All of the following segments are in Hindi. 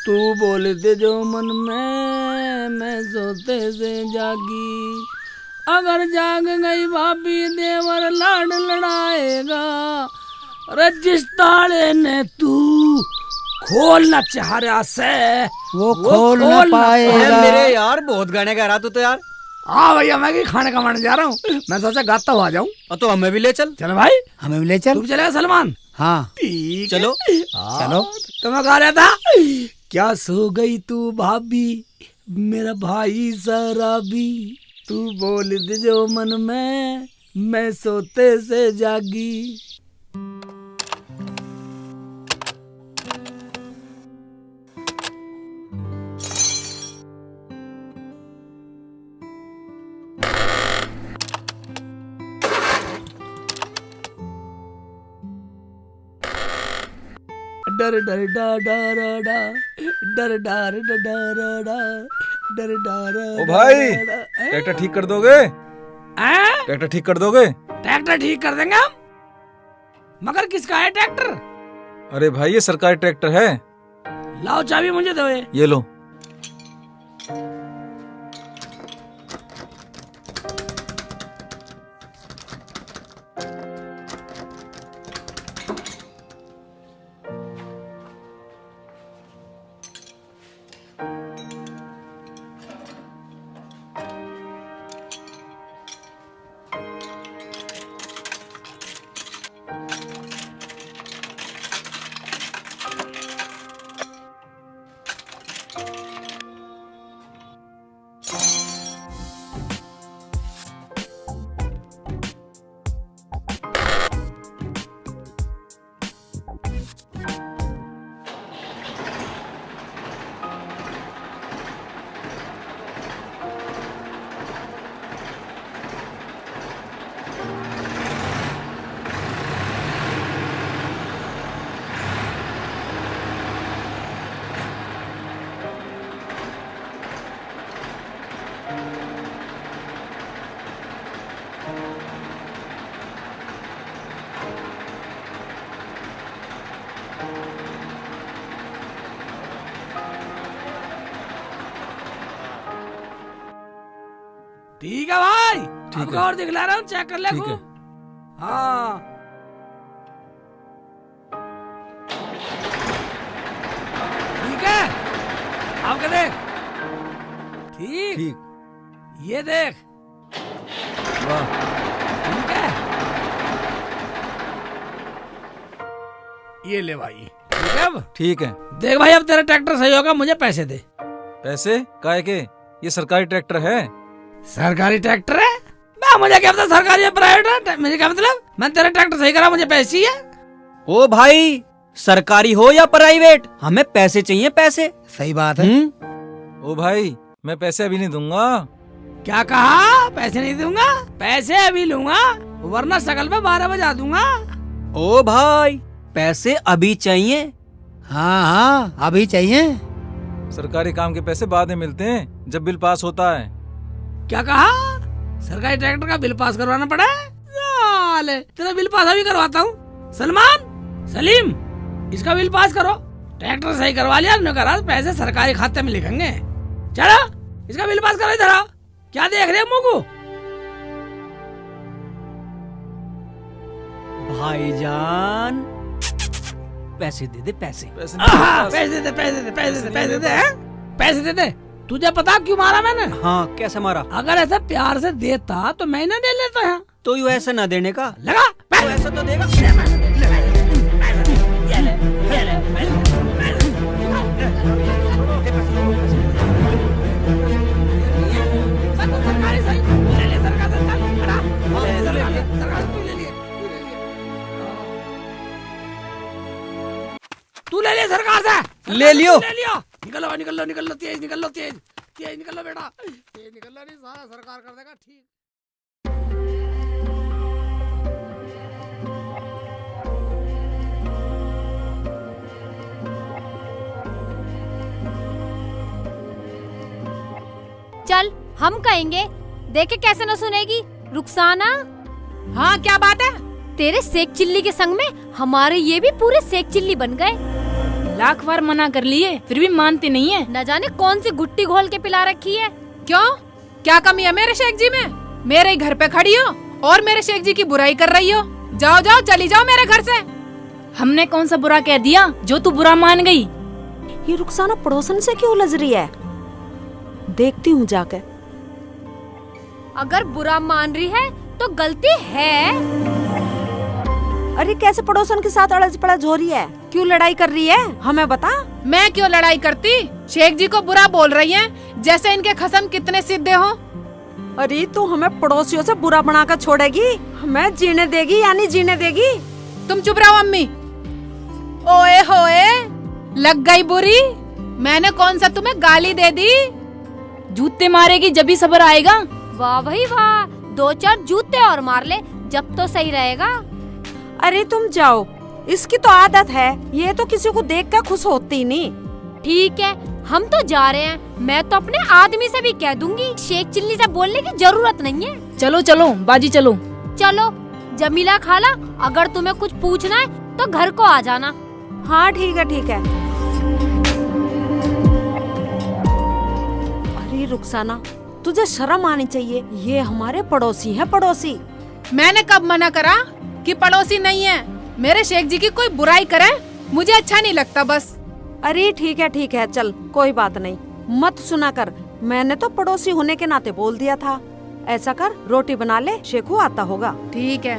तू बोले दे जो मन में मैं सोते से जागी। अगर जाग गई भाभी देवर लाड लड़ाएगा। अरे जिस ताले ने तू खोलना चाह रहा से वो खोल ना पाएगा। मेरे यार बहुत गाने गा रहा तू तो यार। हाँ भैया मैं भी खाने कमाने जा रहा हूँ। मैं सोचा गाता हुआ जाऊँ। तो हमें भी ले चल। चलो भाई हमें भी ले चल। तू भी चलेगा सलमान? हाँ ठीक चलो चलो। तो मैं गा रहा था, क्या सो गई तू भाभी मेरा भाई शराबी। तू बोल दे जो मन में मैं सोते से जागी। डर डर डा डर डा डर डर डर डा डर डर। ओ भाई ट्रैक्टर ठीक कर दोगे? ट्रैक्टर ठीक कर दोगे? ट्रैक्टर ठीक कर देंगे हम, मगर किसका है ट्रैक्टर? अरे भाई ये सरकारी ट्रैक्टर है। लाओ चाबी मुझे दो। ये लो। ठीक है भाई, ठीक है। और दिखला रहा हूँ, चेक कर ले ठीक है। खूब। हाँ ठीक है, अब क्या देख। ठीक ठीक। ये देख। वाह ठीक है, ये ले भाई। ठीक है, अब ठीक है। देख भाई अब तेरा ट्रैक्टर सही होगा, मुझे पैसे दे। पैसे काहे के? ये सरकारी ट्रैक्टर है। सरकारी ट्रैक्टर है? मुझे क्या पता सरकारी या प्राइवेट है, मुझे क्या मतलब। मैं तेरा ट्रैक्टर सही करा, मुझे पैसे चाहिए। ओ भाई सरकारी हो या प्राइवेट, हमें पैसे चाहिए, पैसे। सही बात है। ओ भाई मैं पैसे अभी नहीं दूंगा। क्या कहा? पैसे नहीं दूंगा? पैसे अभी लूंगा, वरना शकल पे 12 बजा दूंगा। ओ भाई पैसे अभी चाहिए। हाँ हाँ अभी चाहिए। सरकारी काम के पैसे बाद में मिलते हैं, जब बिल पास होता है। क्या कहा? सरकारी ट्रैक्टर का बिल पास करवाना पड़ा है? साले, तेरा बिल पास अभी करवाता हूँ। सलमान, सलीम, इसका बिल पास करो। ट्रैक्टर सही करवा लिया, न करा पैसे सरकारी खाते में लिखेंगे। चलो इसका बिल पास करो। इधर आओ, क्या देख रहे हो मुंह को? भाईजान पैसे दे दे, पैसे। पैसे नहीं मेरे पास। पैसे दे, पैसे दे, पैसे दे, पैसे दे, हैं? पैसे दे दे। तुझे पता क्यों मारा मैंने? हाँ कैसे मारा? अगर ऐसा प्यार से देता तो मैं ना दे लेता है। तो यू ऐसे ना देने का। लगा तो ऐसा तो देगा। तू ले लिया सरकार से। ले लियो। ले लियो। निकलो निकलो निकलो, तेज निकलो, तेज तेज निकलो बेटा, तेज निकलो, नहीं सारा सरकार कर देगा। ठीक चल हम कहेंगे, देखे कैसे न सुनेगी। रुखसाना, हाँ क्या बात है? तेरे सेक चिल्ली के संग में हमारे ये भी पूरे सेक चिल्ली बन गए। लाख बार मना कर लिए फिर भी मानते नहीं है। न जाने कौन सी गुट्टी घोल के पिला रखी है। क्यों, क्या कमी है मेरे शेख जी में? मेरे ही घर पे खड़ी हो और मेरे शेख जी की बुराई कर रही हो। जाओ जाओ, चली जाओ मेरे घर से। हमने कौन सा बुरा कह दिया जो तू बुरा मान गई? ये रुखसाना पड़ोसन से क्यों लज रही है? देखती हूँ जाकर। अगर बुरा मान रही है तो गलती है। अरे कैसे पड़ोसन के साथ अड़ज पड़ज हो रही है? क्यों लड़ाई कर रही है, हमें बता। मैं क्यों लड़ाई करती? शेख जी को बुरा बोल रही हैं, जैसे इनके खसम कितने सीधे हो। अरे तू हमें पड़ोसियों से बुरा बनाकर छोड़ेगी, हमें जीने देगी या नहीं जीने देगी? तुम चुप रहो अम्मी। ओए होए, लग गई बुरी। मैंने कौन सा तुम्हें गाली दे दी? जूते मारेगी जब ही सब्र आएगा। वाह भाई वाह, 2-4 जूते और मार ले जब तो सही रहेगा। अरे तुम जाओ, इसकी तो आदत है, ये तो किसी को देख कर खुश होती नहीं। ठीक है, हम तो जा रहे हैं। मैं तो अपने आदमी से भी कह दूंगी, शेख चिल्ली से बोलने की जरूरत नहीं है। चलो चलो बाजी चलो। चलो जमीला खाला, अगर तुम्हें कुछ पूछना है तो घर को आ जाना। हाँ ठीक है ठीक है। अरे रुखसाना, तुझे शर्म आनी चाहिए, ये हमारे पड़ोसी है, पड़ोसी। मैंने कब मना करा कि पड़ोसी नहीं है? मेरे शेख जी की कोई बुराई करे मुझे अच्छा नहीं लगता बस। अरे ठीक है चल, कोई बात नहीं, मत सुना कर। मैंने तो पड़ोसी होने के नाते बोल दिया था। ऐसा कर, रोटी बना ले, शेखू आता होगा। ठीक है।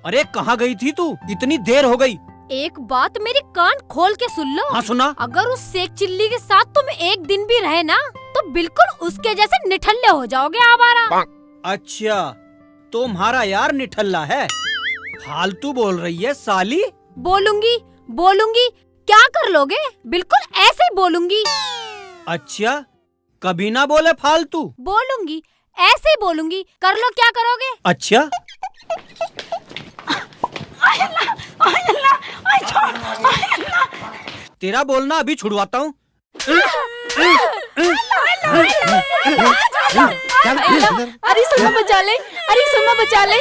अरे कहाँ गई थी तू? इतनी देर हो गई। एक बात मेरी कान खोल के सुन लो। हाँ सुना। अगर उस शेख चिल्ली के साथ तुम एक दिन भी रहे ना तो बिल्कुल उसके जैसे निठल्ले हो जाओगे आवारा। अच्छा, तुम्हारा यार निठल्ला है? फालतू बोल रही है साली। बोलूंगी बोलूंगी, क्या कर लोगे? बिल्कुल ऐसे ही बोलूंगी। अच्छा, कभी ना बोले फालतू। बोलूंगी, ऐसे ही बोलूंगी, कर लो क्या करोगे। अच्छा, तेरा बोलना अभी छुड़वाता हूँ। अरे सुमा बचा ले, अरे सुमा बचा ले।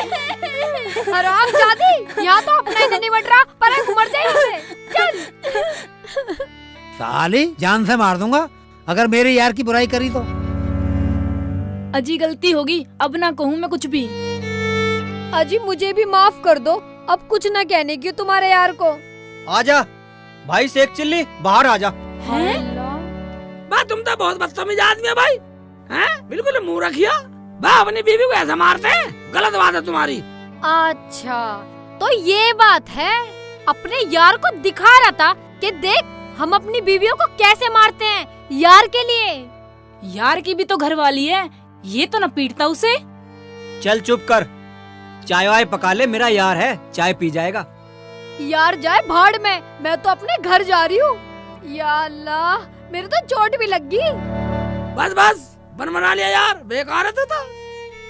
हराम जादी, यहाँ तो अपना ही नहीं बट रहा, पर मर जाए। चल। साली जान से मार दूंगा अगर मेरे यार की बुराई करी तो। अजी गलती होगी, अब ना कहूँ मैं कुछ भी। अजी मुझे भी माफ कर दो, अब कुछ न कहने की तुम्हारे यार को। आजा भाई शेख चिल्ली, बाहर आजा। बा तुम तो बहुत बदतमीज आदमी है भाई। हैं? बिल्कुल मुंह रखिया। बा अपनी बीवी को ऐसा मारते हैं, गलत बात है तुम्हारी। अच्छा तो ये बात है। अपने यार को दिखा रहा था कि देख हम अपनी बीवियों को कैसे मारते हैं, यार के लिए। यार की भी तो घर वाली है, ये तो न पीटता उसे। चल चुप कर, चाय वाय पका ले, मेरा यार है, चाय पी जाएगा। यार जाए भाड़ में, मैं तो अपने घर जा रही हूँ। या अल्लाह, मेरे तो चोट भी लग गई। बस बस बन बना लिया यार, बेकार है तो था।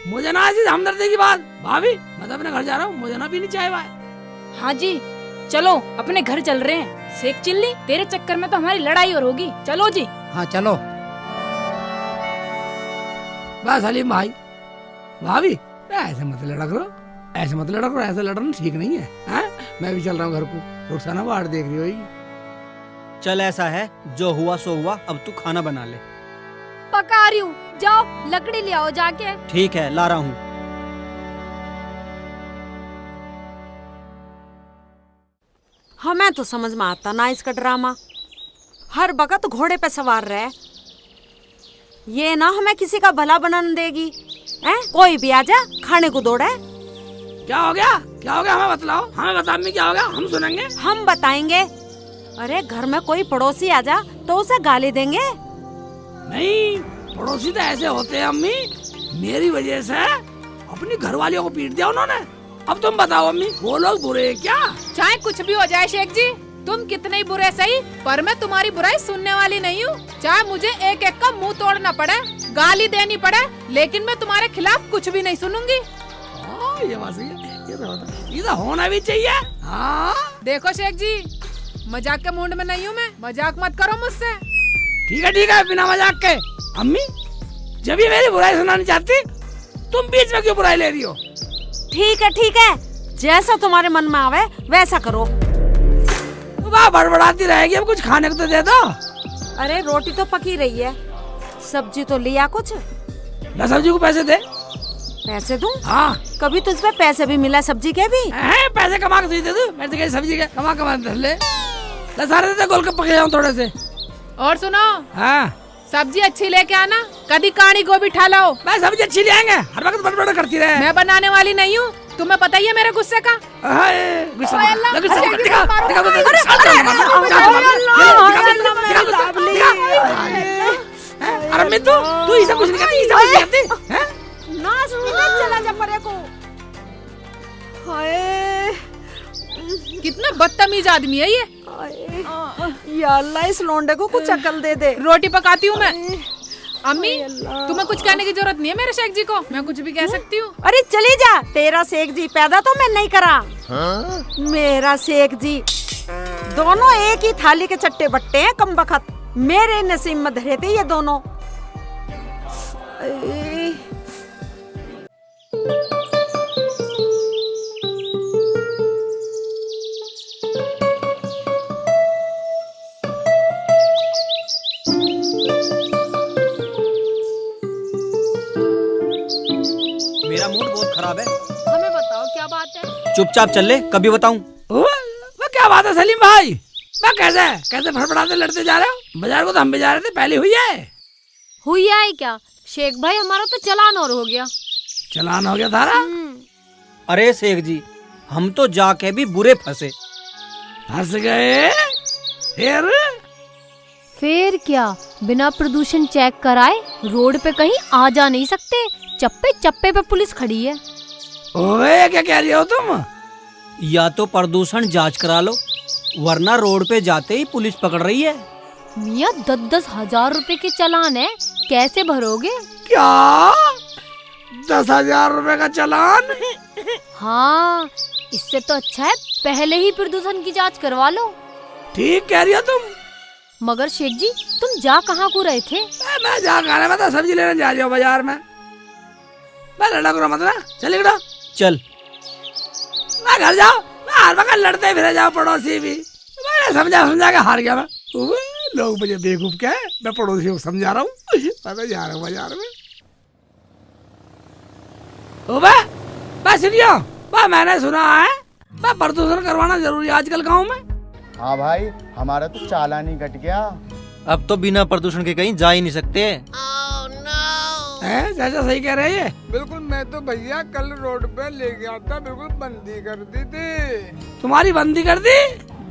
मुझे ना ऐसी हमदर्दी की बात। भाभी मैं तो अपने घर जा रहा हूँ, मुझे ना पीनी चाय वाय। हाँ जी चलो अपने घर चल रहे हैं। शेख चिल्ली तेरे चक्कर में तो हमारी लड़ाई और होगी। चलो जी। हाँ चलो। बस सलीम भाई, भाभी ऐसे मत लड़क रहो, ऐसे मत लड़क रहो, ऐसे लड़ना ठीक नहीं है, हैं? मैं भी चल रहा हूँ घर को, रुखसाना बाहर देख रही होगी। चल ऐसा है, जो हुआ सो हुआ, अब तू खाना बना ले। पका रही हूँ, जाओ लकड़ी ले आओ जाके। ठीक है, ला रहा हूँ। हमें तो समझ में आता ना इसका ड्रामा, हर वक्त घोड़े पे सवार रहे। ये ना हमें किसी का भला बनाने देगी। हैं? कोई भी आजा, खाने को दौड़े। क्या हो गया, क्या हो गया, हमें बतलाओ, हमें बता अम्मी क्या हो गया, हम सुनेंगे। हम बताएंगे। अरे घर में कोई पड़ोसी आजा तो उसे गाली देंगे। नहीं, पड़ोसी तो ऐसे होते हैं अम्मी, मेरी वजह से अपनी घरवालियों को पीट दिया उन्होंने। अब तुम बताओ अम्मी, वो लोग बुरे हैं क्या? चाहे कुछ भी हो जाए शेख जी, तुम कितने ही बुरे सही, पर मैं तुम्हारी बुराई सुनने वाली नहीं हूँ। चाहे मुझे एक एक का मुंह तोड़ना पड़े, गाली देनी पड़े, लेकिन मैं तुम्हारे खिलाफ कुछ भी नहीं सुनूंगी। ये बात सही है, ये तो होना भी चाहिए। हाँ देखो शेख जी, मजाक के मूड में नहीं हूँ मैं, मजाक मत करो मुझसे। ठीक है, बिना मजाक के। अम्मी जब ये मेरी बुराई सुनानी चाहती, तुम बीच में क्यों बुराई ले रही हो? ठीक है, जैसा तुम्हारे मन में आवे वैसा करो। वाह, बड़बड़ाती रहेगी, अब कुछ खाने को तो दे दो। अरे रोटी तो पकी रही है, सब्जी तो लिया कुछ। मैं सब्जी को पैसे दे। पैसे दूं? हाँ। कभी तुझ पे पैसे भी मिला सब्जी के भी? पैसे कमा के तुझे दे दूं? मैं तो कहीं सब्जी के कमा ले सारे दे, गोलगप्पे पके जाऊं थोड़े से। और सुनो, हाँ, सब्जी अच्छी लेके आना, कभी कानी गोभी ठा लाओ। मैं सब्जी अच्छी ले आएंगे, हर वक्त बड़बड़ करती रहे। मैं बनाने वाली नहीं हूँ, तुम्हें पता ही है मेरे गुस्से का। अरे मैं तू इसे कुछ नहीं करती, इसे कुछ नहीं करती, हैं? नाच चला जा परे को। हाय, कितना बदतमीज आदमी है ये। या अल्लाह, इस लोंडे को कुछ अकल दे दे। रोटी पकाती हूँ मैं। अम्मी, तुम्हें कुछ कहने की जरूरत नहीं है मेरे शेख जी को, मैं कुछ भी कह सकती हूँ। अरे चली जा, तेरा शेख जी पैदा तो मैं नहीं करा। मेरा शेख जी दोनों एक ही थाली के चट्टे बट्टे हैं, कम बखत मेरे नसीब में धरे थे ये दोनों। मेरा मूड बहुत खराब है। हमें बताओ क्या बात है। चुपचाप चल ले, कभी बताऊं। वो क्या बात है सलीम भाई? मैं कैसे फड़फड़ाते लड़ते जा रहे हो? बाजार को तो हम भी जा रहे थे, पहले हुई है क्या शेख भाई, हमारा तो चालान और हो गया। चालान हो गया थारा? अरे शेख जी, हम तो जाके भी बुरे फंसे। फंस गए? फिर क्या, बिना प्रदूषण चेक कराए रोड पे कहीं आ जा नहीं सकते, चप्पे चप्पे पे पुलिस खड़ी है। ओए, क्या कह रही हो तुम? या तो प्रदूषण जांच करा लो, वरना रोड पे जाते ही पुलिस पकड़ रही है। मियाँ 10-10 हजार रुपए के चालान है, कैसे भरोगे? क्या 10,000 रुपए का चालान? हाँ, इससे तो अच्छा है पहले ही प्रदूषण की जांच करवा लो। ठीक कह रही हो तुम। मगर शेख जी, तुम जा कहाँ को रहे थे? मैं जा खाने में तो सब्जी लेने जा रही हूँ बाजार में। मैं लड़ा करो मत ना, चल चल। मैं घर जाओ, मैं हर वक्त लड़ते फिर जाओ पड़ोसी भी। मैंने समझा के हार गया मैं। लोग मुझे बेवकूफ कहे, मैं पड़ोसियों को समझा रहा हूँ। मैं जा रहा हूँ बाजार में। मैं सुनियो, मैंने सुना है प्रदूषण करवाना जरूरी है आजकल गाँव में। हाँ भाई, हमारा तो चालान ही कट गया। अब तो बिना प्रदूषण के कहीं जा ही नहीं सकते। चाचा सही कह रहे हैं। बिल्कुल, मैं तो भैया कल रोड पे ले गया था, बिल्कुल बंदी कर दी थी। तुम्हारी बंदी कर दी?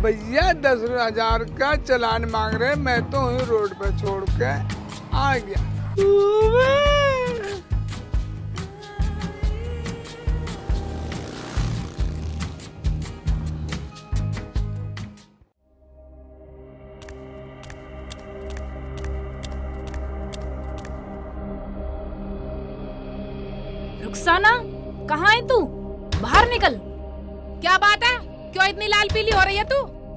भैया 10,000 का चालान मांग रहे, मैं तो रोड पे छोड़ के आ गया। रुखसाना, कहाँ है तू? बाहर निकल। क्या बात है, क्यों इतनी लाल पीली हो रही है तू?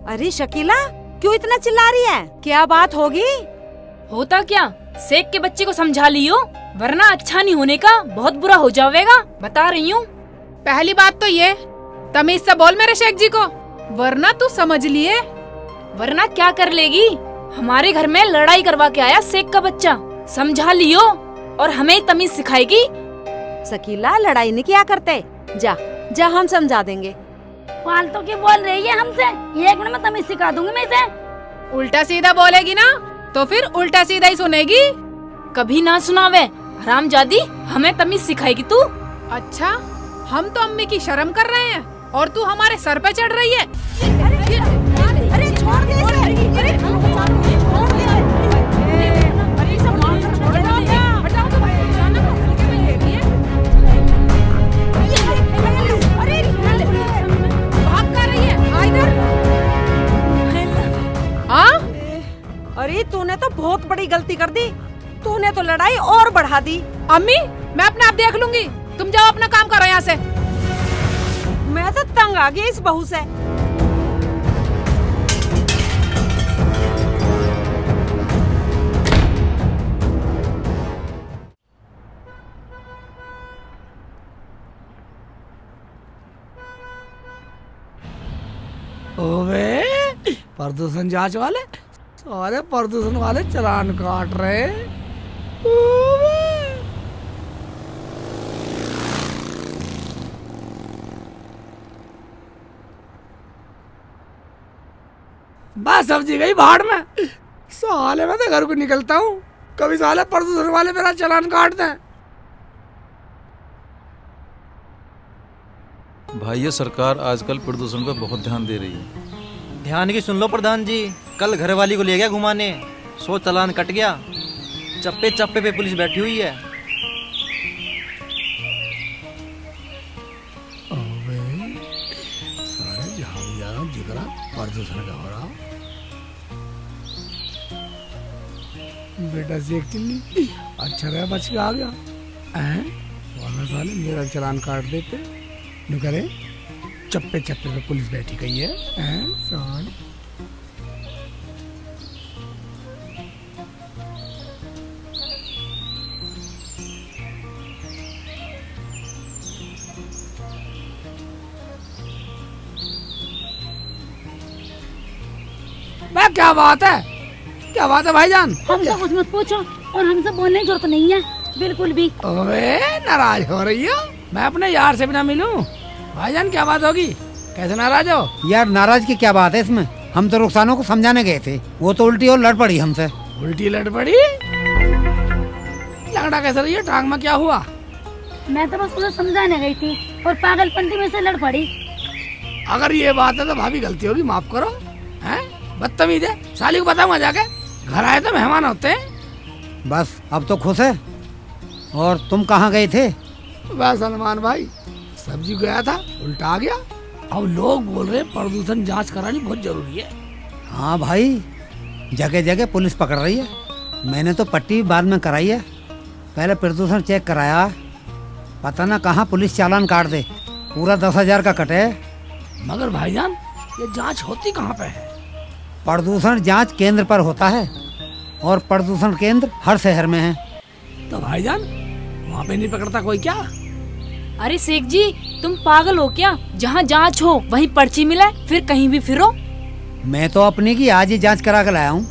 अरे शकीला, क्यों इतना चिल्ला रही है? क्या बात होगी? होता क्या, शेख के बच्चे को समझा लियो, वरना अच्छा नहीं होने का बहुत बुरा हो जाएगा, बता रही हूँ। पहली बात तो ये, तमीज से बोल मेरे शेख जी को, वरना तू समझ लिए। वरना क्या कर लेगी? हमारे घर में लड़ाई करवा के आया शेख का बच्चा, समझा लियो, और हमें तमीज सिखाएगी। शकीला, लड़ाई नहीं किया करते, जा हम समझा देंगे। फालतू की बोल रही है हमसे, 1 मिनट में तमीज सिखा दूंगी मैं इसे। उल्टा सीधा बोलेगी ना तो फिर उल्टा सीधा ही सुनेगी। कभी ना सुनावे, हरामजादी, हमें तमीज सिखाएगी तू। अच्छा, हम तो अम्मी की शर्म कर रहे हैं और तू हमारे सर पे चढ़ रही है। अरे छोड़ दे अरे तूने तो बहुत बड़ी गलती कर दी, तूने तो लड़ाई और बढ़ा दी। अम्मी, मैं अपने आप देख लूंगी, तुम जाओ अपना काम करो यहाँ से। मैं तो तंग आ गई इस बहू से। ओवे प्रदूषण जांच वाले सारे प्रदूषण वाले चालान काट रहे। ओवे। बस सब्जी गई भाड़ में। साले मैं तो घर को निकलता हूँ, कभी साले प्रदूषण वाले मेरा चालान काटते हैं। भाई ये सरकार आजकल प्रदूषण पे बहुत ध्यान दे रही है। ध्यान की सुन लो प्रधान जी, कल घरवाली को ले गया घुमाने, 100 चालान कट गया। चप्पे चप्पे पे पुलिस बैठी हुई है। सारे जहाँ भी जा रहा हूँ जिगरा प्रदूषण का हो रहा। बेटा से एक चिल्ली अच्छा रहा, बच के आ गया। वरना साले मेरा चालान काट देते। नु करे चप्पे चप्पे पे पुलिस बैठी गई है। साले क्या बात है, क्या बात है भाईजान? हमसे कुछ मत पूछो और हमसे बोलने की जरूरत नहीं है बिल्कुल भी। ओए नाराज हो रही हो? मैं अपने यार से भी ना मिलूं? भाईजान क्या बात होगी, कैसे नाराज हो? यार नाराज की क्या बात है इसमें? हम तो रुखसाना को समझाने गए थे, वो तो उल्टी और लड़ पड़ी हमसे। उल्टी लड़ पड़ी? लंगड़ा कैसे रही है, टांग में क्या हुआ? मैं तो बस तुझे समझाने गई थी और पागलपंती में से लड़ पड़ी। अगर ये बात है तो भाभी गलती होगी, माफ करो। हैं बदतमीज है, साली को बताऊंगा जाके। घर आए तो मेहमान होते हैं। बस अब तो खुश है। और तुम कहाँ गए थे? वह सलमान भाई सब्जी गया था, उल्टा आ गया। अब लोग बोल रहे प्रदूषण जांच करानी बहुत जरूरी है। हाँ भाई, जगह जगह पुलिस पकड़ रही है। मैंने तो पट्टी बाद में कराई है, पहले प्रदूषण चेक कराया। पता ना कहाँ पुलिस चालान काट दे, पूरा 10,000 का कटे। मगर भाईजान ये जांच होती कहाँ पे है? प्रदूषण जांच केंद्र पर होता है और प्रदूषण केंद्र हर शहर में है। तो भाईजान वहाँ पे नहीं पकड़ता कोई क्या? अरे शेख जी, तुम पागल हो क्या? जहाँ जांच हो वहीं पर्ची मिले, फिर कहीं भी फिरो। मैं तो अपनी की आज ही जांच करा कर लाया हूँ।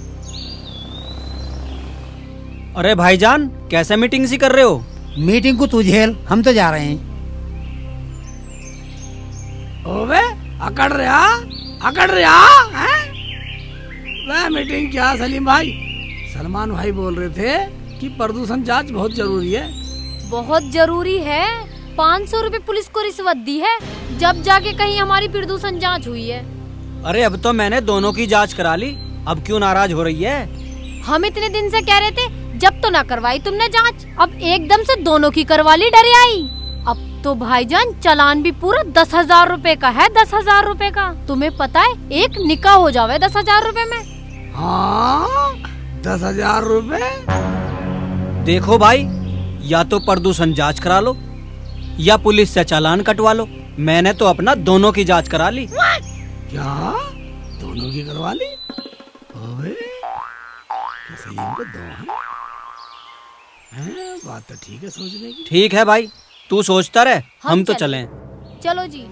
अरे भाईजान कैसे मीटिंग सी कर रहे हो? मीटिंग को तू झेल, हम तो जा रहे हैं। ओबे अकड़ रहा हैं? वह मीटिंग क्या सलीम भाई? सलमान भाई बोल रहे थे कि प्रदूषण जांच बहुत जरूरी है। बहुत जरूरी है। 500 रुपए पुलिस को रिश्वत दी है जब जाके कहीं हमारी प्रदूषण जांच हुई है। अरे अब तो मैंने दोनों की जांच करा ली, अब क्यों नाराज हो रही है? हम इतने दिन से कह रहे थे, जब तो ना करवाई तुमने जांच, अब एकदम से दोनों की करवा ली, डरे आई। अब तो भाईजान चालान भी पूरा 10,000 रुपए का है। 10,000 रुपए का। तुम्हें पता है एक निकाह हो जावे 10,000 रुपए में। हाँ 10,000 रुपए। देखो भाई, या तो प्रदूषण जांच करा लो या पुलिस से चालान कटवा लो। मैंने तो अपना दोनों की जांच करा ली। क्या दोनों की करवा ली? ओए सलीम को दो हैं? बात तो ठीक है सोचने की। ठीक है भाई, तू सोचता रहे, हम तो चलें। चलो जी।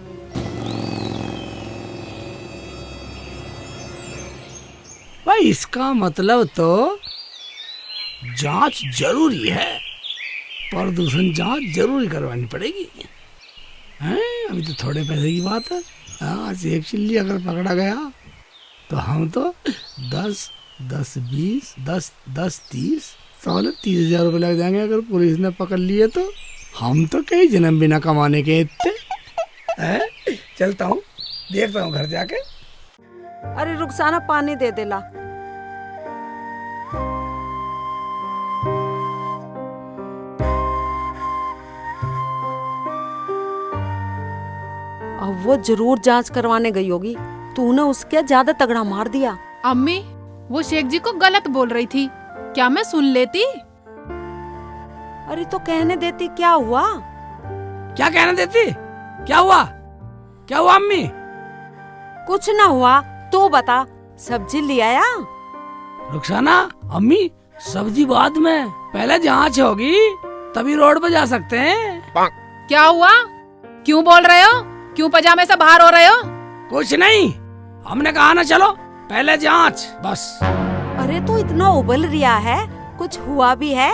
भाई इसका मतलब तो जांच जरूरी है, प्रदूषण जांच जरूरी करवानी पड़ेगी। हैं अभी तो थोड़े पैसे की बात है। आज एक चिल्ली अगर पकड़ा गया तो हम तो 10, 20, 10, 30 30,000 रुपये लग जाएंगे। अगर पुलिस ने पकड़ लिए तो हम तो कई जन्म बिना कमाने के इतने। चलता हूँ, देखता हूँ घर जाके। अरे रुखसाना पानी दे देला। अब वो जरूर जांच करवाने गई होगी, तूने उसके ज्यादा तगड़ा मार दिया। अम्मी वो शेख जी को गलत बोल रही थी, क्या मैं सुन लेती? अरे तो कहने देती, क्या हुआ? क्या कहने देती? क्या हुआ? क्या हुआ अम्मी? कुछ ना हुआ, तू बता। सब्जी ले आया? रुखसाना अम्मी सब्जी बाद में, पहले जांच होगी तभी रोड पे जा सकते हैं। क्या हुआ? क्यों बोल रहे हो? क्यों पजामे से बाहर हो रहे हो? कुछ नहीं हमने कहा ना चलो पहले जांच बस। अरे तू इतना उबल रिया है, कुछ हुआ भी है?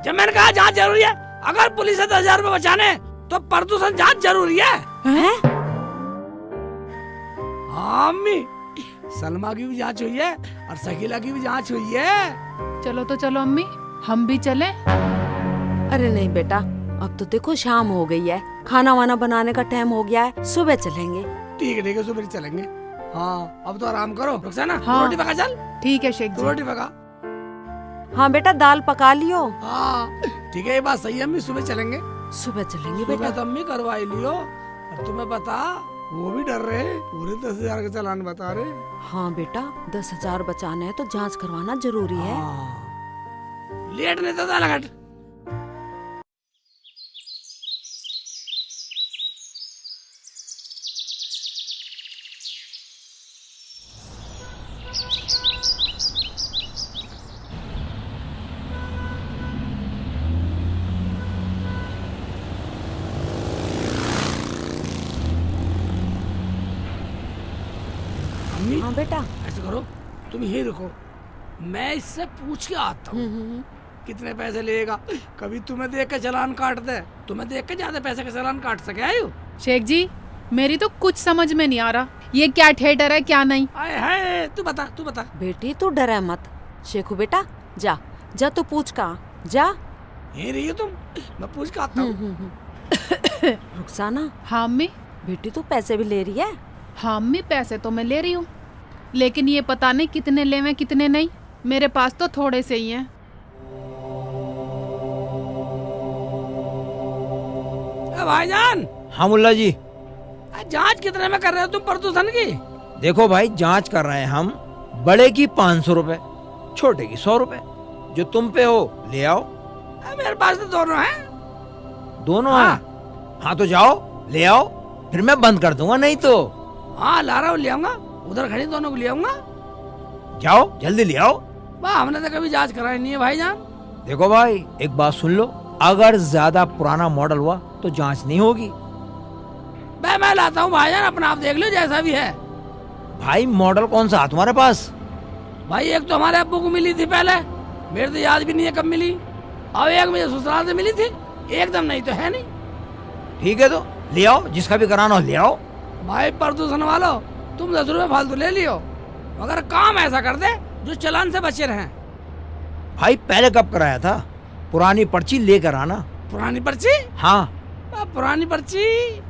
जब मैंने कहा जांच जरूरी है, अगर पुलिस से 10,000 रुपए बचाने तो प्रदूषण जांच जरूरी है। हैं? हाँ अम्मी, सलमा की भी जांच हुई है और शकीला की भी जांच हुई है। चलो तो चलो अम्मी, हम भी चलें। अरे नहीं बेटा, अब तो देखो शाम हो गई है, खाना वाना बनाने का टाइम हो गया है, सुबह चलेंगे। ठीक है सुबह चलेंगे। हाँ अब तो आराम करो रुखसाना, हाँ। रोटी पका चल। ठीक है शेख जी। रोटी पका। हाँ बेटा दाल पका लियो। हाँ ठीक है, ये बात सही है अम्मी, सुबह चलेंगे। सुबह चलेंगे सुबह बेटा। तो अम्मी करवाई लियो। और तुम्हें पता वो भी डर रहे, पूरे 10,000 का चालान बता रहे। हाँ बेटा 10,000 बचाने हैं तो जांच करवाना जरूरी है। लेट नहीं तो लगट। हाँ बेटा। ऐसे करो तुम यही रुको, मैं इससे पूछ के आता हूँ कितने पैसे लेगा। कभी तुम्हें देख के चालान काट दे, तुम्हें देख के ज्यादा पैसे का चालान काट सके। आयु शेख जी मेरी तो कुछ समझ में नहीं आ रहा, ये क्या थिएटर है क्या नहीं। आए हाय, तू बता तू बता। बेटी तू डरे मत। शेखू बेटा जा जा, तू पूछ का जा। यही रही हो तुम, मैं पूछ के आता हूँ। रुखसाना। हाँ अम्मी। बेटी तू पैसे भी ले रही है? हाँ अम्मी पैसे तो मैं ले रही हूँ, लेकिन ये पता नहीं कितने लेवे कितने नहीं, मेरे पास तो थोड़े से ही हैं। भाईजान। हाँ मुल्ला जी। जांच कितने में कर रहे हो तुम प्रदूषण की? देखो भाई जांच कर रहे हैं हम, बड़े की 500 रुपए, छोटे की 100 रुपए। जो तुम पे हो ले आओ। मेरे पास तो दोनों हैं। दोनों हैं? हाँ तो जाओ ले आओ, फिर मैं बंद कर दूंगा नहीं तो। हाँ ला रहा हूँ, ले आऊंगा, उधर खड़ी दोनों को ले आऊंगा। जाओ जल्दी ले आओ। वाह हमने तो कभी जांच कराई नहीं है भाईजान। देखो भाई एक बात सुन लो, अगर ज्यादा पुराना मॉडल हुआ तो जांच नहीं होगी। मैं लाता हूँ भाईजान, अपना आप देख लो जैसा भी है। भाई मॉडल कौन सा तुम्हारे पास? भाई एक तो हमारे अब्बू को मिली थी पहले, मेरे तो याद भी नहीं है कब मिली। और एक मुझे ससुराल से मिली थी, एकदम नहीं तो है नहीं। ठीक है तो ले आओ, जिसका भी कराना हो ले आओ। भाई प्रदूषण वालों तुम 10 रुपए फालतू ले लियो, मगर काम ऐसा कर दे जो चालान से बचे रहे। भाई पहले कब कराया था? पुरानी पर्ची लेकर आना। पुरानी पर्ची? हाँ पुरानी पर्ची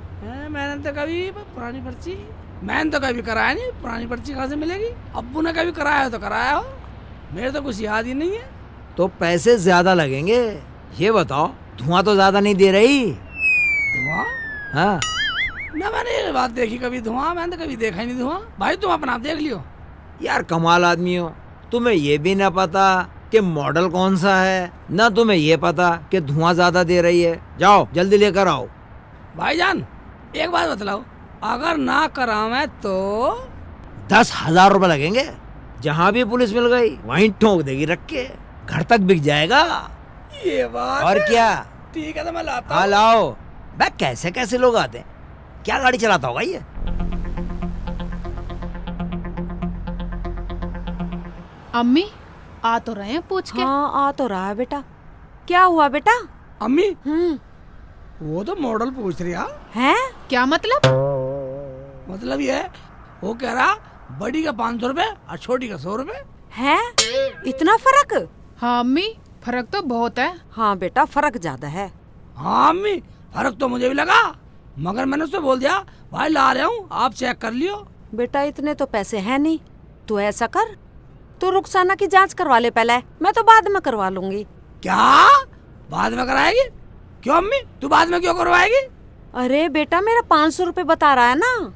मैंने तो कभी कराया नहीं। पुरानी पर्ची कहाँ से मिलेगी? अब्बू ने कभी कराया हो तो कराया हो, मेरे तो कुछ याद ही नहीं है। तो पैसे ज्यादा लगेंगे। ये बताओ धुआं तो ज्यादा नहीं दे रही? धुआं? हाँ ना मैंने ये बात देखी कभी धुआं, मैंने तो कभी देखा ही नहीं धुआं। भाई तुम अपना आप देख लियो। यार कमाल आदमी हो, तुम्हें ये भी ना पता कि मॉडल कौन सा है, ना तुम्हें ये पता कि धुआं ज्यादा दे रही है। जाओ जल्दी लेकर आओ। भाईजान एक बात बतलाओ, अगर ना करावे तो 10,000 रुपए लगेंगे। जहाँ भी पुलिस मिल गई वहीं ठोक देगी रख के, घर तक बिक जाएगा। ये बात और है? क्या? ठीक है तो मैं लाता हाँ हूँ। लाओ। भाई कैसे कैसे लोग आते हैं, क्या गाड़ी चलाता होगा ये? अम्मी आ तो रहे हैं पूछ के। हाँ आ तो रहा है बेटा। क्या हुआ बेटा? अम्मी वो तो मॉडल पूछ रही है। क्या मतलब? मतलब ये है, वो कह रहा बड़ी का 500 रुपए और छोटी का 100 रुपए है। इतना फर्क? हाँ अम्मी फर्क तो बहुत है। हाँ बेटा फर्क ज्यादा है। हाँ अम्मी फर्क तो मुझे भी लगा, मगर मैंने उससे बोल दिया भाई ला रहा हूँ आप चेक कर लियो। बेटा इतने तो पैसे हैं नहीं, तू ऐसा कर, तू रुखसाना की जांच करवा ले पहले, मैं तो बाद में करवा लूंगी। क्या बाद में कराएगी? क्यों अम्मी तू बाद में क्यों करवाएगी? अरे बेटा मेरा 500 रुपए बता रहा है ना।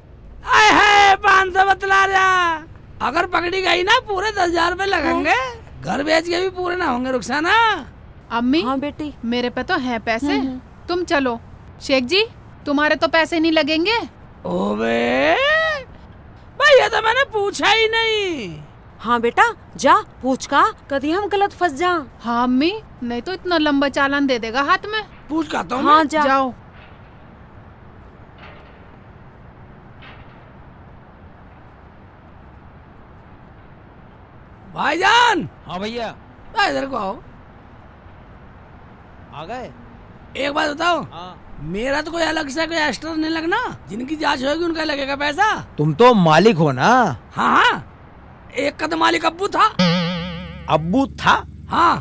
आए है 500 बतला रहा, अगर पकड़ी गई ना पूरे 10,000 रुपए लगेंगे। घर बेच के भी पूरे ना होंगे रुखसाना। अम्मी हाँ बेटी मेरे पे तो है पैसे, तुम चलो। शेख जी तुम्हारे तो पैसे नहीं लगेंगे। ओबे भाई ये तो मैंने पूछा ही नहीं। हाँ बेटा जा पूछ का, कभी हम गलत फंस जा। हाँ अम्मी नहीं तो इतना लंबा चालान दे देगा हाथ में। पूछ का तो हाँ जा। जाओ। भाईजान। हाँ भैया। इधर को आओ। आ गए। एक बात बताओ। हाँ। मेरा तो कोई अलग से कोई एक्स्ट्रा नहीं लगना, जिनकी जांच होगी उनका लगेगा पैसा। तुम तो मालिक हो ना। हाँ हाँ, एक का तो मालिक अब्बू था। अब्बू था? हाँ,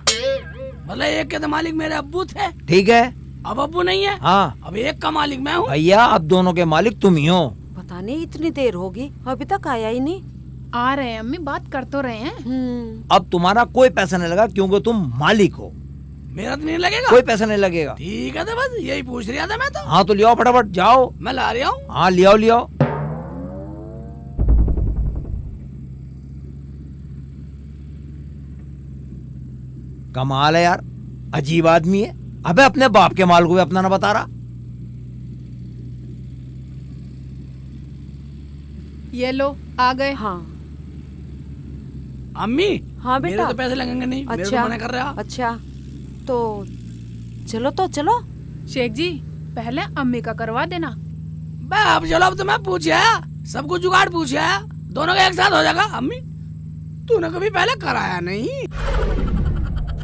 मतलब एक के तो मालिक मेरे अब्बू थे। ठीक है। अब अब्बू नहीं है। हाँ। अब एक का मालिक मैं हूँ। भैया अब दोनों के मालिक तुम ही हो। पता नहीं इतनी देर होगी, अभी तक आया ही नहीं। आ रहे हैं अम्मी, बात कर तो रहे हैं। अब तुम्हारा कोई पैसा नहीं लगा क्योंकि तुम मालिक हो। मेरा तो नहीं लगेगा। कोई पैसा नहीं लगेगा। ठीक है, तो बस यही पूछ रहा था मैं तो। हाँ तो ले आओ फटाफट, जाओ। मैं ला रहा हूँ। हाँ ले आओ ले आओ। कमाल है यार, अजीब आदमी है। अबे अपने बाप के माल को भी अपना ना बता रहा। ये लो, आ गए। हाँ अम्मी। हाँ बेटा। मेरे तो पैसे लगेंगे नहीं। मेरे अच्छा को मना कर रहे हो। अच्छा तो चलो तो चलो। शेख जी पहले अम्मी का करवा देना। अब चलो, अब तो मैं पूछा सब कुछ जुगाड़ पूछा, दोनों का एक साथ हो जाएगा। अम्मी तूने कभी पहले कराया नहीं?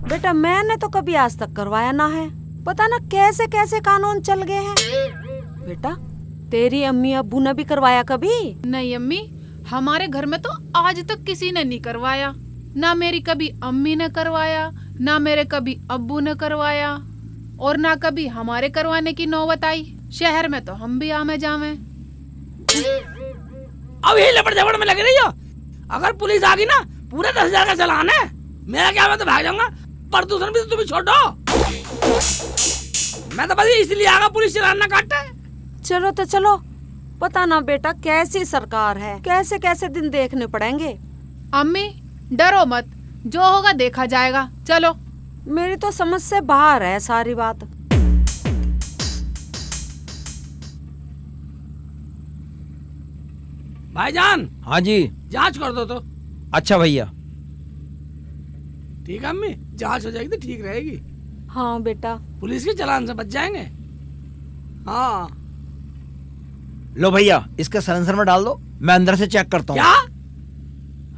बेटा मैंने तो कभी आज तक करवाया ना है, पता ना कैसे कैसे कानून चल गए हैं। बेटा तेरी अम्मी अब्बू ने भी करवाया कभी? नहीं अम्मी, हमारे घर में तो आज तक किसी ने नहीं करवाया। ना मेरी कभी अम्मी ने करवाया, ना मेरे कभी अब्बू ने करवाया, और ना कभी हमारे करवाने की नौबत आई। शहर में तो हम भी आमे जावे। अब ये लपड़ झपड़ में लग रही हो। अगर पुलिस आ गई ना, पूरे 10,000 का चालान है। मेरा क्या, मैं तो भाग जाऊंगा। प्रदूषण भी तो तुम ही छोड़ो। मैं तो बस इसलिए आगा पुलिस चालान ना काटे। चलो तो चलो। पता ना बेटा कैसी सरकार है, कैसे कैसे दिन देखने पड़ेंगे। अम्मी डरो मत, जो होगा देखा जाएगा। चलो। मेरी तो समझ से बाहर है सारी बात। भाईजान। हाँ जी। जांच कर दो तो। अच्छा भैया। ठीक है अम्मी, जांच हो जाएगी तो ठीक रहेगी। हाँ बेटा। पुलिस के चालान से बच जाएंगे। हाँ। लो भैया इसके साइलेंसर में डाल दो, मैं अंदर से चेक करता हूँ। क्या?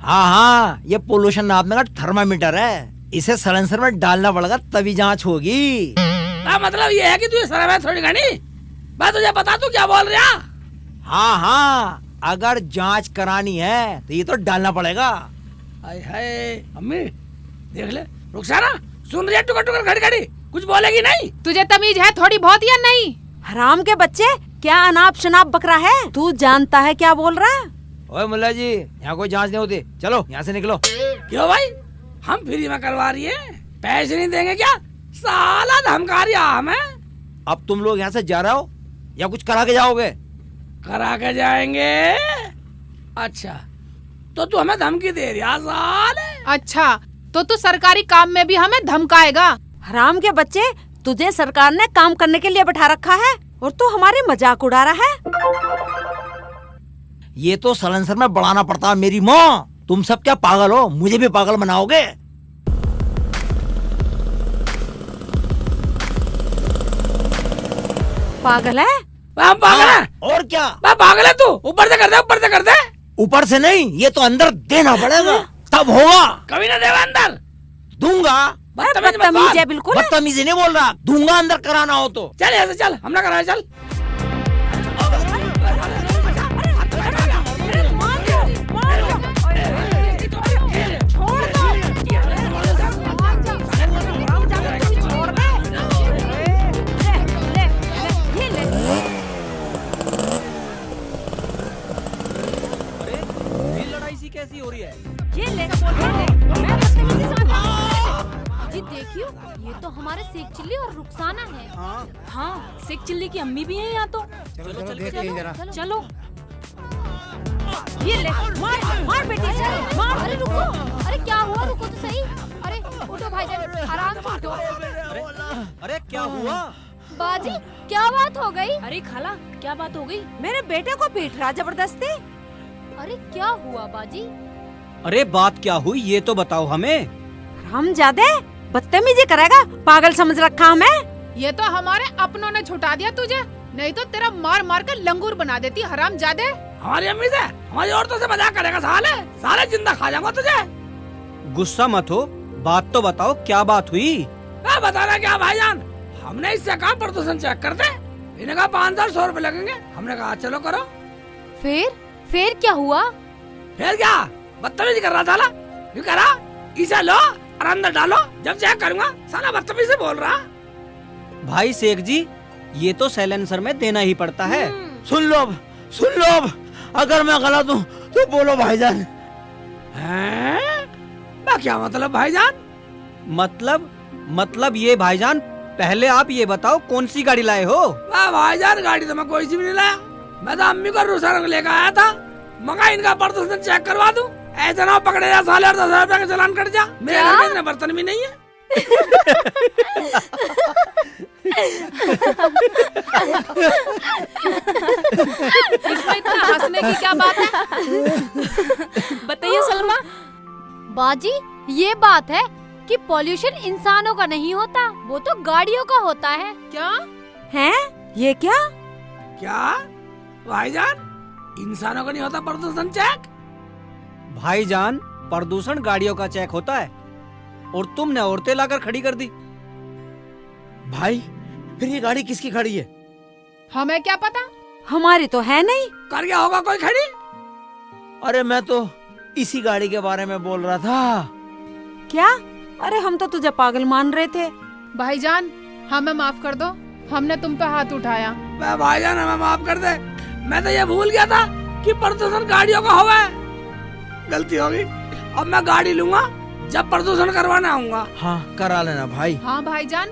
हाँ हाँ, ये पोल्यूशन नापने का थर्मामीटर है। इसे साइलेंसर में डालना पड़ेगा तभी जांच होगी। मतलब ये है कि तू सर में थोड़ी घनी। मैं तुझे बता तू क्या बोल रहा। हाँ हाँ, अगर जांच करानी है तो ये तो डालना पड़ेगा। हाय हाय अम्मी देख ले, रुखसाना सुन रही है? टुकर टुकर खड़ी खड़ी, कुछ बोलेगी नहीं? तुझे तमीज है थोड़ी बहुत या नहीं? हराम के बच्चे, क्या अनाप शनाप बकरा है? तू जानता है क्या बोल रहा है? ओए मुल्ला जी, यहाँ कोई जांच नहीं होती, चलो यहाँ से निकलो। क्यों भाई, हम फ्री में करवा रही है, पैसे नहीं देंगे क्या? साला धमका रही हमें। अब तुम लोग यहाँ से जा रहे हो या कुछ करा के जाओगे? करा के जाएंगे। अच्छा तो तू हमें धमकी दे रही है साले? अच्छा तो तू सरकारी काम में भी हमें धमकाएगा? हराम के बच्चे, तुझे सरकार ने काम करने के लिए बैठा रखा है और तू हमारी मजाक उड़ा रहा है। ये तो साइलेंसर में बढ़ाना पड़ता है मेरी माँ। तुम सब क्या पागल हो? मुझे भी पागल बनाओगे? पागल है? हम पागल है? और क्या? पागल है तू? ऊपर से कर दे, ऊपर से कर दे। ऊपर से नहीं, ये तो अंदर देना पड़ेगा तब होगा। कभी ना देगा अंदर? दूंगा। बदतमीज है बिल्कुल। बदतमीजी नहीं बोल रहा, दूंगा अंदर कराना हो तो। चल ऐसे चल, हम ना कराए चल। कैसी हो रही है? ये ले, जी देखियो, ये तो हमारे शेख चिल्ली और रुखसाना है। हाँ, शेख चिल्ली की अम्मी भी है यहाँ तो। चलो देखते हैं जरा। चलो। ये ले, मार मार बेटी से, मार। अरे रुको, अरे क्या हुआ? रुको तो सही। अरे उठो भाईजान, आराम से उठो। अरे क्या हुआ? बाजी क्या बात हो गई? अरे खाला क्या बात हो गई? मेरे बेटे को पीट रहा जबरदस्ती। अरे क्या हुआ बाजी? अरे बात क्या हुई ये तो बताओ हमें। हम ज्यादा बदतमीजी करेगा, पागल समझ रखा हमें। ये तो हमारे अपनों ने छुटा दिया तुझे, नहीं तो तेरा मार मार कर लंगूर बना देती हरामजादे। हमारी अम्मी से, हमारी औरतों से मजाक करेगा साले? साले जिंदा खा जाऊंगा तुझे। गुस्सा मत हो, बात तो बताओ क्या बात हुई। बताना क्या भाईजान, हमने इससे कहा प्रदूषण चेक कर दे, इन्हें कहा 500 रुपए लगेंगे। हमने कहा चलो करो। फिर क्या हुआ? फिर क्या, बदतमीजी कर रहा था ना, यूं करा इसे लो और अंदर डालो, जब चेक करूंगा साला बदतमीजी बोल रहा। भाई शेख जी, ये तो साइलेंसर में देना ही पड़ता है। सुन लो अब, अगर मैं गलत हूँ तो बोलो भाईजान। क्या मतलब भाईजान? मतलब ये भाईजान, पहले आप ये बताओ कौन सी गाड़ी लाए हो? भाईजान गाड़ी तो मैं कोई सी भी नहीं लाया, मैं तो अम्मी को रूसा रंग लेकर आया था। मगर इनका प्रदूषण चेक करवा दूं, ऐसा ना पकड़े जा साले और 10,000 रुपए का चालान कट जा। मेरे घर में इतने बर्तन भी नहीं है। इसमें इतना हंसने की क्या बात है? बताइए सलमा। बाजी, ये बात है कि पॉल्यूशन इंसानों का नहीं होता, वो तो गाड़ियों का होता है। क्या है ये? क्या भाईजान, इंसानों का नहीं होता प्रदूषण चेक? भाईजान, प्रदूषण गाड़ियों का चेक होता है और तुमने औरतें लाकर खड़ी कर दी। भाई फिर ये गाड़ी किसकी खड़ी है? हमें क्या पता, हमारी तो है नहीं। कर गया होगा कोई खड़ी। अरे मैं तो इसी गाड़ी के बारे में बोल रहा था। क्या? अरे हम तो तुझे पागल मान रहे थे। भाईजान हमें माफ कर दो, हमने तुम पे हाथ उठाया। भाईजान हमें माफ कर दे, मैं तो ये भूल गया था कि प्रदूषण गाड़ियों का हुआ है। गलती होगी, अब मैं गाड़ी लूंगा जब प्रदूषण करवाना आऊंगा। हाँ करा लेना भाई। हाँ भाईजान,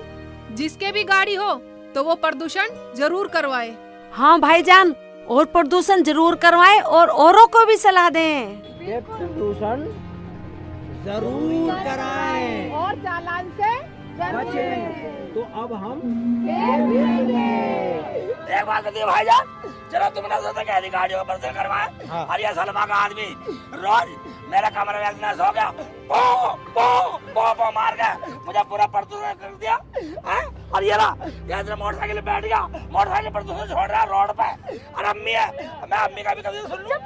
जिसके भी गाड़ी हो तो वो प्रदूषण जरूर करवाए। हाँ भाईजान, और प्रदूषण जरूर करवाए और औरों को भी सलाह दें। प्रदूषण जरूर कराएं और चालान से बचें। तो अब हम एक बात बताइए भाईजान, चलो तुमने सोचा कि ऐसी गाड़ियों का प्रदूषण करवाए। हाँ। और ये सलमा का आदमी रोज मेरे कमरे में इतना सो गया, पो पो पो पो मार के मुझे पूरा प्रदूषण कर दिया है? और ये ना, ये इधर मोटरसाइकिल पे बैठ गया, मोटरसाइकिल प्रदूषण छोड़ रहा है रोड पे। और अम्मी है, मैं अम्मी का भी कभी सुन लूं।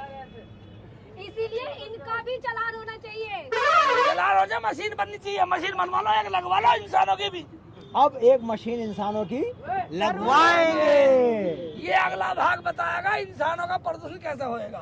इसीलिए इनका भी चालान होना चाहिए। चालान हो जाए, मशीन बननी चाहिए, मशीन बनवा लो, एक लगवा लो इंसानों की भी। अब एक मशीन इंसानों की लगवाएंगे। ये अगला भाग बताएगा इंसानों का प्रदूषण कैसे होएगा।